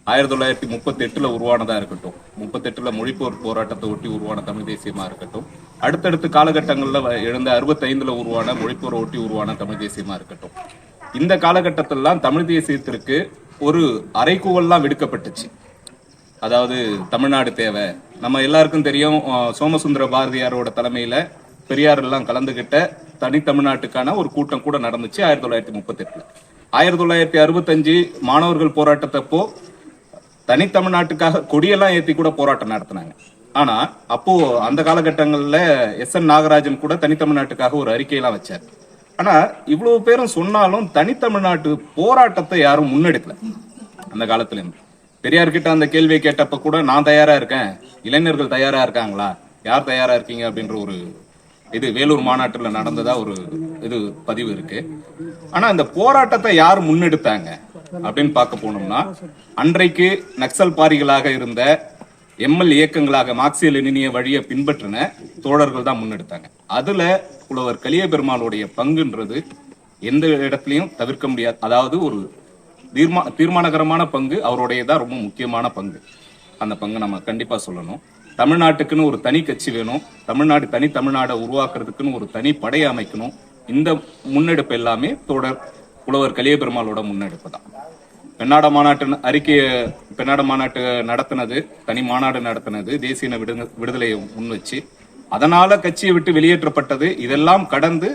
1938 உருவானதா இருக்கட்டும், 38 மொழிப்போர் போராட்டத்தை ஒட்டி உருவான தமிழ் தேசியமா இருக்கட்டும், அடுத்தடுத்த காலகட்டங்களில் எழுந்த 65 உருவான மொழிப்போரை ஒட்டி உருவான தமிழ் தேசியமா இருக்கட்டும், இந்த காலகட்டத்திலாம் தமிழ் தேசியத்திற்கு ஒரு அறைகூவல்லாம் விடுக்கப்பட்டுச்சு. அதாவது தமிழ்நாடு தேவை. நம்ம எல்லாருக்கும் தெரியும், சோமசுந்தர பாரதியாரோட தலைமையில பெரியார் எல்லாம் கலந்துகிட்ட தனித்தமிழ்நாட்டுக்கான ஒரு கூட்டம் கூட நடந்துச்சு 1938. 1965 மாணவர்கள் போராட்டத்தப்போ தனித்தமிழ்நாட்டுக்காக கொடியெல்லாம் ஏத்தி கூட போராட்டம் நடத்தினாங்க. ஆனா அப்போ அந்த காலகட்டங்கள்ல எஸ்.என். நாகராஜன் கூட தனித்தமிழ்நாட்டுக்காக ஒரு அறிக்கையெல்லாம் வச்சார். ஆனா இவ்வளவு பேரும் சொன்னாலும் தனித்தமிழ்நாட்டு போராட்டத்தை யாரும் முன்னெடுக்கல. அந்த காலத்துல இருந்து பெரியார் கிட்ட அந்த கேள்வியை கேட்டப்ப கூட நான் தயாரா இருக்கேன், இளைஞர்கள் தயாரா இருக்காங்களா, யார் தயாரா இருக்கீங்க அப்படின்ற ஒரு இது வேலூர் மாநாட்டுல நடந்ததா ஒரு இது பதிவு இருக்கு. ஆனா இந்த போராட்டத்தை யார் முன்னெடுத்தாங்க அப்படின்னு பார்க்க போனோம்னா, அன்றைக்கு நக்சல் பாரிகளாக இருந்த எம்எல் இயக்கங்களாக மார்க்சிய லெனினிய வழியை பின்பற்றின தோழர்கள் தான் முன்னெடுத்தாங்க. அதுல புலவர் கலிய பெருமாளுடைய பங்குன்றது எந்த இடத்துலையும் தவிர்க்க முடியாது. அதாவது ஒரு தீர்மானகரமான பங்கு அவருடையதான், ரொம்ப முக்கியமான பங்கு. அந்த பங்கு நம்ம கண்டிப்பா சொல்லணும். தமிழ்நாட்டுக்குன்னு ஒரு தனி கட்சி வேணும், தமிழ்நாடு தமிழ்நாடை உருவாக்குறதுக்குன்னு ஒரு தனி படையை அமைக்கணும். இந்த முன்னெடுப்பு எல்லாமே புலவர் கலிய பெருமாளோட முன்னெடுப்பு தான். பெண்ணாட மாநாட்டு நடத்தினது, தனி மாநாடு நடத்தினது, தேசிய விடுதலையை முன் வச்சு, அதனால கட்சியை விட்டு வெளியேற்றப்பட்டது. இதெல்லாம் கடந்து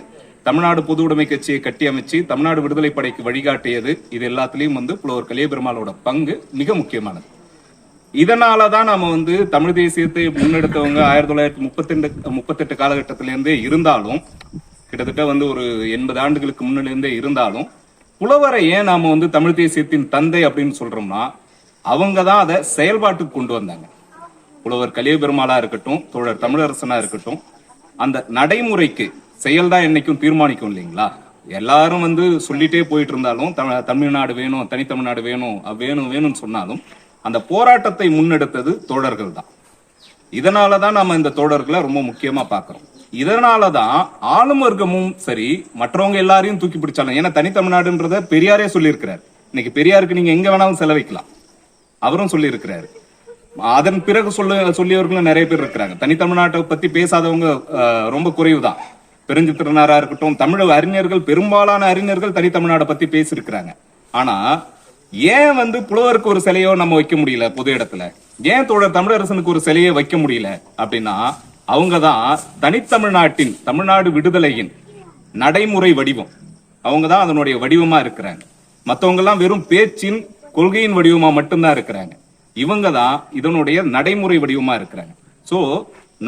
தமிழ்நாடு பொது உடைமை கட்சியை கட்டி அமைச்சு தமிழ்நாடு விடுதலை படைக்கு வழிகாட்டியது. இது எல்லாத்திலையும் புலவர் கலிய பெருமாளோட பங்கு மிக முக்கியமானது. இதனாலதான் நாம தமிழ் தேசியத்தை முன்னெடுத்தவங்க 1938 காலகட்டத்திலிருந்தே இருந்தாலும், கிட்டத்தட்ட ஒரு 80 ஆண்டுகளுக்கு முன்னிலிருந்தே இருந்தாலும், புலவரை ஏன் நாம தமிழ் தேசியத்தின் தந்தை அப்படின்னு சொல்றோம்னா, அவங்க தான் அதை செயல்பாட்டுக்கு கொண்டு வந்தாங்க. புலவர் கலிய பெருமாளா இருக்கட்டும், தோழர் தமிழரசனா இருக்கட்டும், அந்த நடைமுறைக்கு செயல்தான் என்னைக்கும் தீர்மானிக்கும் இல்லைங்களா. எல்லாரும் சொல்லிட்டே போயிட்டு இருந்தாலும் தமிழ்நாடு வேணும், தனித்தமிழ்நாடு வேணும், வேணும்னு சொன்னாலும் அந்த போராட்டத்தை முன்னெடுத்தது தோழர்கள் தான். இதனாலதான் நம்ம இந்த தோழர்களை ரொம்ப முக்கியமா பாக்குறோம். இதனாலதான் ஆளும் வர்க்கமும் சரி, மற்றவங்க எல்லாரையும் தூக்கி பிடிச்சாலும், ஏன்னா தனித்தமிழ்நாடுன்றத பெரியாரே சொல்லியிருக்கிறார். இன்னைக்கு பெரியாருக்கு நீங்க எங்க வேணாலும் செலவைக்கலாம், அவரும் சொல்லி இருக்கிறாரு. அதன் பிறகு சொல்லியவர்களும் நிறைய பேர் இருக்கிறாங்க. தனித்தமிழ்நாட்டை பத்தி பேசாதவங்க ரொம்ப குறைவுதான். பெருஞ்சித்திரனாரா இருக்கட்டும், தமிழ் அறிஞர்கள், பெரும்பாலான அறிஞர்கள் தனித்தமிழ்நாட்டை பத்தி பேசியிருக்கிறாங்க. ஆனா ஏன் புலவருக்கு ஒரு சிலையோ நம்ம வைக்க முடியல பொது இடத்துல, ஏன் தோழர் தமிழரசனுக்கு ஒரு சிலையை வைக்க முடியல அப்படின்னா, அவங்கதான் தனித்தமிழ்நாட்டின், தமிழ்நாடு விடுதலையின் நடைமுறை வடிவம். அவங்கதான் அதனுடைய வடிவமா இருக்கிறாங்க. மற்றவங்க எல்லாம் வெறும் பேச்சின் கொள்கையின் வடிவமா மட்டும்தான் இருக்கிறாங்க. இவங்க தான் இதனுடைய நடைமுறை வடிவமா இருக்கிறாங்க. சோ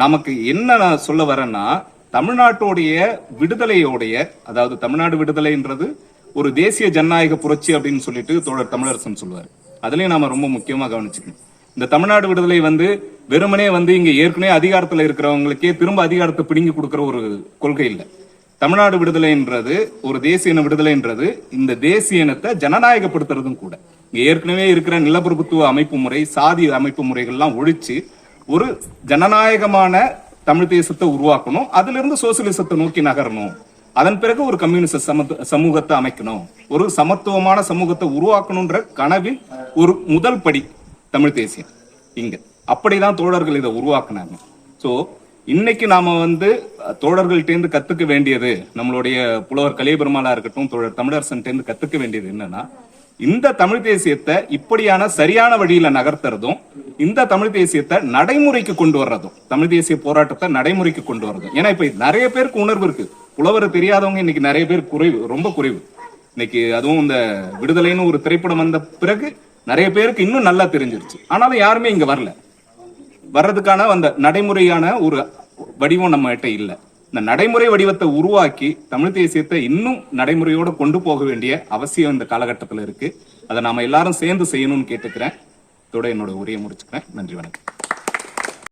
நமக்கு என்ன நான் சொல்ல வரேன்னா, தமிழ்நாட்டுடைய விடுதலையோடைய, அதாவது தமிழ்நாடு விடுதலைன்றது ஒரு தேசிய ஜனநாயக புரட்சி அப்படின்னு சொல்லிட்டு தோழர் தமிழரசன் சொல்லுவாரு. அதுலயும் நாம ரொம்ப முக்கியமா கவனிச்சுக்கணும். இந்த தமிழ்நாடு விடுதலை வெறுமனே இங்க ஏற்கனவே அதிகாரத்துல இருக்கிறவங்களுக்கே திரும்ப அதிகாரத்தை பிடுங்கி கொடுக்கிற ஒரு கொள்கை இல்லை. தமிழ்நாடு விடுதலைன்றது, ஒரு தேசிய இன விடுதலைன்றது இந்த தேசிய இனத்தை ஜனநாயகப்படுத்துறதும் கூட. இங்க ஏற்கனவே இருக்கிற நிலப்பிரபுத்துவ அமைப்பு முறை, சாதி அமைப்பு முறைகள்லாம் ஒழிச்சு ஒரு ஜனநாயகமான தமிழ் தேசத்தை உருவாக்கணும். அதுல இருந்து சோசியலிசத்தை நோக்கி நகரணும். அதன் பிறகு ஒரு கம்யூனிஸ்ட் சமூகத்தை அமைக்கணும், ஒரு சமத்துவமான சமூகத்தை உருவாக்கணும்ன்ற கனவின் ஒரு முதல் படி தமிழ் தேசியம். இங்க அப்படிதான் தோழர்கள் இதை உருவாக்குனாங்க. சோ இன்னைக்கு நாம தோழர்கள்ட்ட கத்துக்க வேண்டியது, நம்மளுடைய புலவர் கலிய பெருமாளா இருக்கட்டும், தோழர் தமிழரசன் கத்துக்க வேண்டியது என்னன்னா, இந்த தமிழ் தேசியத்தை இப்படியான சரியான வழியில நகர்த்துறதும், இந்த தமிழ் தேசியத்தை நடைமுறைக்கு கொண்டு வர்றதும், தமிழ் தேசிய போராட்டத்தை நடைமுறைக்கு கொண்டு வர்றதும். ஏன்னா இப்ப நிறைய பேருக்கு உணர்வு இருக்கு, புலவரை தெரியாதவங்க இன்னைக்கு நிறைய பேர் குறைவு, ரொம்ப குறைவு இன்னைக்கு. அதுவும் இந்த விடுதலைன்னு ஒரு திரைப்படம் வந்த பிறகு நிறைய பேருக்கு இன்னும் நல்லா தெரிஞ்சிருச்சு. ஆனாலும் யாருமே இங்க வர்றதுக்கான அந்த நடைமுறையான ஒரு வடிவம் நம்ம கிட்ட இல்ல. இந்த நடைமுறை வடிவத்தை உருவாக்கி தமிழ் தேசியத்தை இன்னும் நடைமுறையோட கொண்டு போக வேண்டிய அவசியம் இந்த காலகட்டத்தில் இருக்கு. அதை நாம எல்லாரும் சேர்ந்து செய்யணும்னு கேட்டுக்கிறேன். இதோட என்னோட உரையை முடிச்சுக்கிறேன். நன்றி, வணக்கம்.